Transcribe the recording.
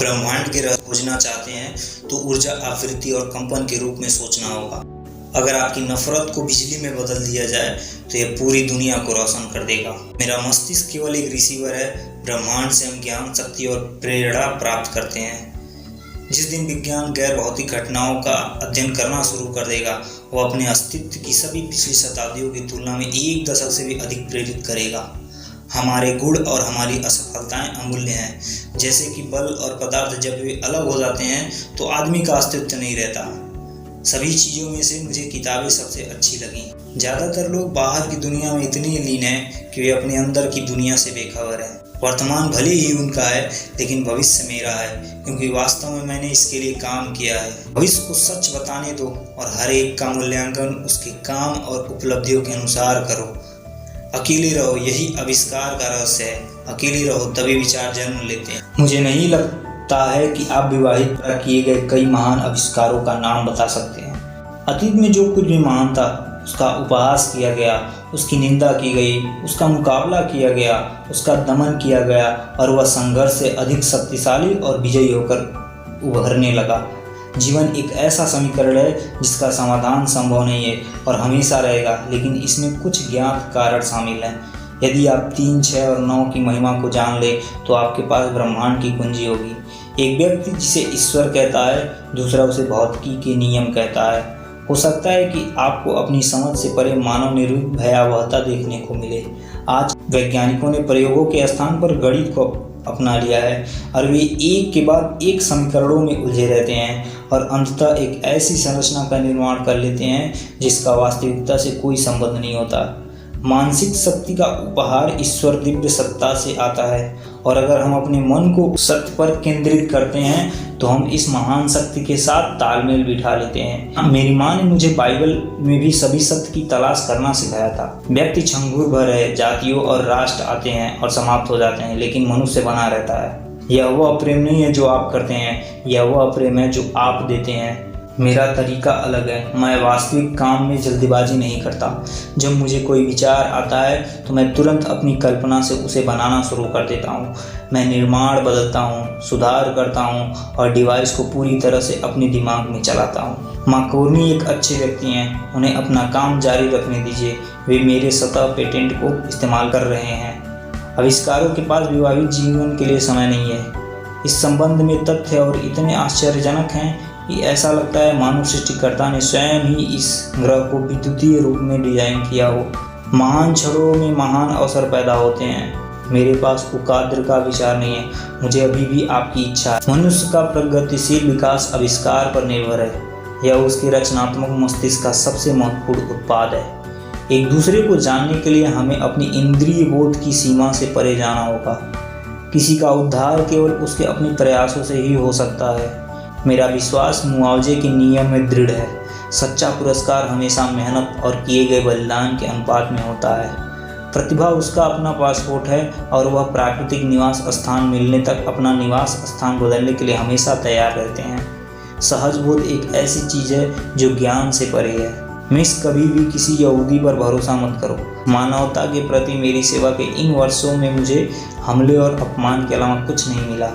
ब्रह्मांड के रहस्य खोजना चाहते हैं तो ऊर्जा, आवृत्ति और कंपन के रूप में सोचना होगा। अगर आपकी नफरत को बिजली में बदल दिया जाए तो यह पूरी दुनिया को रोशन कर देगा। मेरा मस्तिष्क केवल एक रिसीवर है। ब्रह्मांड से हम ज्ञान, शक्ति और प्रेरणा प्राप्त करते हैं। जिस दिन विज्ञान गैर भौतिक घटनाओं का अध्ययन करना शुरू कर देगा, वह अपने अस्तित्व की सभी पिछली शताब्दियों की तुलना में 1 दशक से भी अधिक प्रेरित करेगा। हमारे गुण और हमारी असफलताएं अमूल्य हैं। जैसे कि बल और पदार्थ जब वे अलग हो जाते हैं तो आदमी का अस्तित्व नहीं रहता। सभी चीज़ों में से मुझे किताबें सबसे अच्छी लगीं। ज़्यादातर लोग बाहर की दुनिया में इतने लीन हैं कि वे अपने अंदर की दुनिया से बेखबर हैं। वर्तमान भले ही उनका है, लेकिन भविष्य मेरा है, क्योंकि वास्तव में मैंने इसके लिए काम किया है। भविष्य को सच बताने दो और हर एक का मूल्यांकन उसके काम और उपलब्धियों के अनुसार करो। अकेले रहो, यही आविष्कार का रहस्य है। अकेले रहो, तभी विचार जन्म लेते हैं। मुझे नहीं लगता है कि आप विवाहित किए गए कई महान आविष्कारों का नाम बता सकते हैं। अतीत में जो कुछ भी महान था, उसका उपहास किया गया, उसकी निंदा की गई, उसका मुकाबला किया गया, उसका दमन किया गया और वह संघर्ष से अधिक शक्तिशाली और विजयी होकर उभरने लगा। जीवन एक ऐसा समीकरण है जिसका समाधान संभव नहीं है और हमेशा रहेगा, लेकिन इसमें कुछ ज्ञात कारण शामिल हैं। यदि आप 3, 6 और 9 की महिमा को जान ले तो आपके पास ब्रह्मांड की कुंजी होगी। एक व्यक्ति जिसे ईश्वर कहता है, दूसरा उसे भौतिकी के नियम कहता है। हो सकता है कि आपको अपनी समझ से परे मानव निर्मित भयावहता देखने को मिले। आज वैज्ञानिकों ने प्रयोगों के स्थान पर गणित को अपना लिया है और वे एक के बाद एक समीकरणों में उलझे रहते हैं और अंततः एक ऐसी संरचना का निर्माण कर लेते हैं जिसका वास्तविकता से कोई संबंध नहीं होता। मानसिक शक्ति का उपहार ईश्वर दिव्य सत्ता से आता है और अगर हम अपने मन को सत्य पर केंद्रित करते हैं तो हम इस महान शक्ति के साथ तालमेल बिठा लेते हैं। मेरी माँ ने मुझे बाइबल में भी सभी सत्य की तलाश करना सिखाया था। व्यक्ति छंगूर भर है, जातियों और राष्ट्र आते हैं और समाप्त हो जाते हैं, लेकिन मनुष्य बना रहता है। यह वह प्रेम नहीं है जो आप करते हैं, यह वह प्रेम है जो आप देते हैं। मेरा तरीका अलग है। मैं वास्तविक काम में जल्दबाजी नहीं करता। जब मुझे कोई विचार आता है तो मैं तुरंत अपनी कल्पना से उसे बनाना शुरू कर देता हूँ। मैं निर्माण बदलता हूँ, सुधार करता हूँ और डिवाइस को पूरी तरह से अपने दिमाग में चलाता हूँ। मार्कोनी एक अच्छे व्यक्ति हैं, उन्हें अपना काम जारी रखने दीजिए। वे मेरे सतह पेटेंट को इस्तेमाल कर रहे हैं। आविष्कारों के पास विवाहित जीवन के लिए समय नहीं है। इस संबंध में तथ्य और इतने आश्चर्यजनक हैं कि ऐसा लगता है मानव सृष्टिकर्ता ने स्वयं ही इस ग्रह को विद्युतीय रूप में डिजाइन किया हो। महान क्षणों में महान अवसर पैदा होते हैं। मेरे पास उकाद्र का विचार नहीं है, मुझे अभी भी आपकी इच्छा है। मनुष्य का प्रगतिशील विकास आविष्कार पर निर्भर है। यह उसके रचनात्मक मस्तिष्क का सबसे महत्वपूर्ण उत्पाद है। एक दूसरे को जानने के लिए हमें अपनी इंद्रिय बोध की सीमा से परे जाना होगा। किसी का उद्धार केवल उसके अपने प्रयासों से ही हो सकता है। मेरा विश्वास मुआवजे के नियम में दृढ़ है। सच्चा पुरस्कार हमेशा मेहनत और किए गए बलिदान के अनुपात में होता है। प्रतिभा उसका अपना पासपोर्ट है और वह प्राकृतिक निवास स्थान मिलने तक अपना निवास स्थान बदलने के लिए हमेशा तैयार रहते हैं। सहज बोध एक ऐसी चीज़ है जो ज्ञान से परे है। मिस, कभी भी किसी यहूदी पर भरोसा मत करो। मानवता के प्रति मेरी सेवा के इन वर्षों में मुझे हमले और अपमान के अलावा कुछ नहीं मिला।